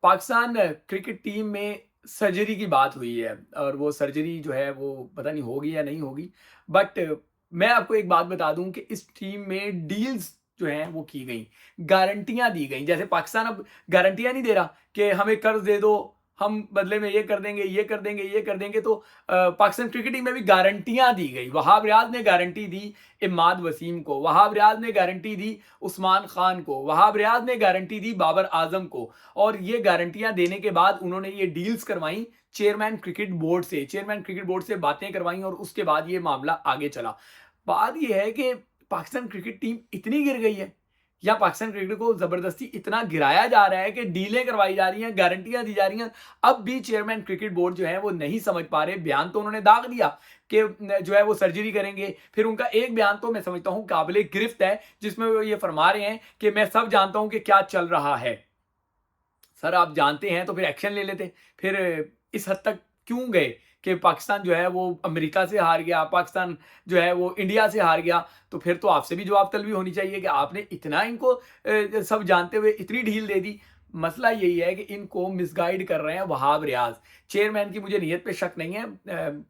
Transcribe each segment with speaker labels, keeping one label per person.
Speaker 1: Pakistan cricket team में surgery की बात हुई है और वो सर्जरी जो है वो पता नहीं होगी या नहीं होगी। बट मैं आपको एक बात बता दूं कि इस टीम में डील्स जो हैं वो की गई, गारंटियां दी गई। जैसे पाकिस्तान अब गारंटियां नहीं दे रहा कि हमें कर्ज दे दो, हम बदले में ये कर देंगे, ये कर देंगे, ये कर देंगे। तो पाकिस्तान क्रिकेट टीम में भी गारंटियां दी गई। वहाब रियाज ने गारंटी दी इमाद वसीम को, वहाब रियाज ने गारंटी दी उस्मान खान को, वहाब रियाज ने गारंटी दी बाबर आजम को। और ये गारंटियां देने के बाद उन्होंने ये डील्स करवाई चेयरमैन क्रिकेट बोर्ड से, चेयरमैन क्रिकेट बोर्ड से बातें करवाई और उसके बाद ये मामला आगे चला। बात ये है कि पाकिस्तान क्रिकेट टीम इतनी गिर गई है या पाकिस्तान क्रिकेट को जबरदस्ती इतना गिराया जा रहा है कि डीलें करवाई जा रही हैं, गारंटियां दी जा रही हैं। अब भी चेयरमैन क्रिकेट बोर्ड जो है वो नहीं समझ पा रहे। बयान तो उन्होंने दाग दिया कि जो है वो सर्जरी करेंगे। फिर उनका एक बयान तो मैं समझता हूं काबिले गिरफ्त है, जिसमें वो ये फरमा रहे हैं कि मैं सब जानता हूं कि क्या चल रहा है। सर आप जानते हैं तो फिर एक्शन ले लेते। फिर इस हद तक क्यों गए कि पाकिस्तान जो है वो अमेरिका से हार गया, पाकिस्तान जो है वो इंडिया से हार गया। तो फिर तो आपसे भी जवाब तलबी होनी चाहिए कि आपने इतना इनको सब जानते हुए इतनी ढील दे दी। मसला यही है कि इनको मिसगाइड कर रहे हैं वहाब रियाज। चेयरमैन की मुझे नीयत पे शक नहीं है,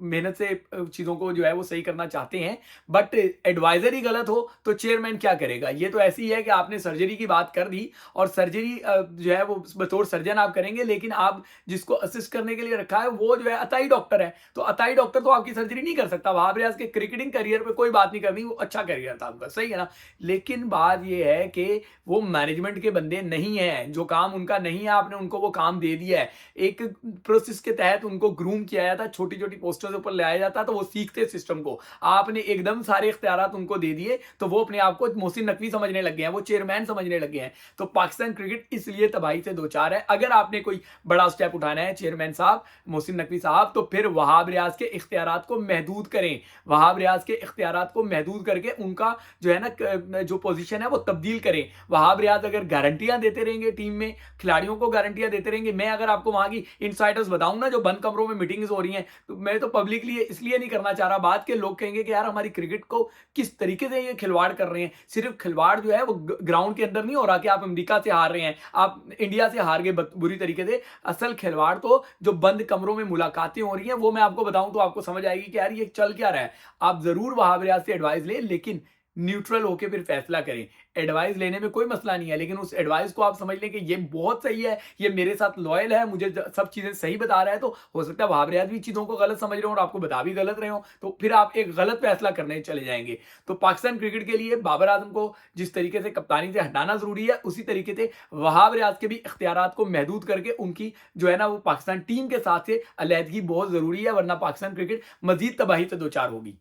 Speaker 1: मेहनत से चीज़ों को जो है वो सही करना चाहते हैं। बट एडवाइजर ही गलत हो तो चेयरमैन क्या करेगा। ये तो ऐसी है कि आपने सर्जरी की बात कर दी और सर्जरी जो है वो बतौर सर्जन आप करेंगे, लेकिन आप जिसको असिस्ट करने के लिए रखा है वो जो है अताई डॉक्टर है। तो अताई डॉक्टर तो आपकी सर्जरी नहीं कर सकता। वहाब रियाज के क्रिकेटिंग करियर पे कोई बात नहीं करनी, वो अच्छा करियर था उनका, सही है ना। लेकिन बात ये है कि वो मैनेजमेंट के बंदे नहीं है, जो काम उनका नहीं है आपने उनको वो काम दे दिया है। एक प्रोसेस के तहत उनको ग्रूम किया जाता, छोटी छोटी पोस्टों से ऊपर ले आया जाता तो वो सीखते सिस्टम को। आपने एकदम सारे इख्तियारात उनको दे दिए तो वो अपने आप को मोहसिन नकवी समझने लग गए हैं, वो चेयरमैन समझने लग गए हैं। तो पाकिस्तान क्रिकेट इसलिए तबाही से दो चार है। अगर आपने कोई बड़ा स्टेप उठाना है चेयरमैन साहब, मोहसिन नकवी साहब, तो फिर वहाब रियाज के इख्तियारात को महदूद करें। वहाब रियाज के इख्तियारात को महदूद करके उनका जो है ना जो पोजीशन है वो तब्दील करें। वहाब रियाज अगर गारंटियां देते रहेंगे टीम में, खिलाड़ियों को गारंटियां देते रहेंगे। मैं अगर आपको वहां की इनसाइडर्स बताऊं ना, जो बंद कमरों में मीटिंग्स हो रही हैं, तो मैं तो पब्लिकली इसलिए नहीं करना चाह रहा बात के लोग कहेंगे कि यार हमारी क्रिकेट को किस तरीके से ये खिलवाड़ कर रहे हैं। सिर्फ खिलवाड़ जो है वो ग्राउंड के अंदर नहीं हो रहा कि आप अमेरिका से हार रहे हैं, आप इंडिया से हार गए बुरी तरीके से। असल खिलवाड़ तो जो बंद कमरों में मुलाकातें हो रही हैं वो मैं आपको बताऊं तो आपको समझ आएगी कि यार ये चल क्या रहा है। आप जरूर वहाब रियाज से एडवाइस लें, लेकिन न्यूट्रल होकर फिर फैसला करें। एडवाइस लेने में कोई मसला नहीं है, लेकिन उस एडवाइस को आप समझ लें कि ये बहुत सही है, ये मेरे साथ लॉयल है, मुझे सब चीजें सही बता रहा है। तो हो सकता है वहाब रियाज भी चीजों को गलत समझ रहे हो और आपको बता भी गलत रहे हो, तो फिर आप एक गलत फैसला करने चले जाएंगे। तो पाकिस्तान क्रिकेट के लिए बाबर आजम को जिस तरीके से कप्तानी से हटाना जरूरी है, उसी तरीके से वहाब रियाज के भी इख्तियारात को महदूद करके उनकी जो है ना वो पाकिस्तान टीम के साथ से अलहदगी बहुत जरूरी है, वरना पाकिस्तान क्रिकेट मजीद तबाही से दो चार होगी।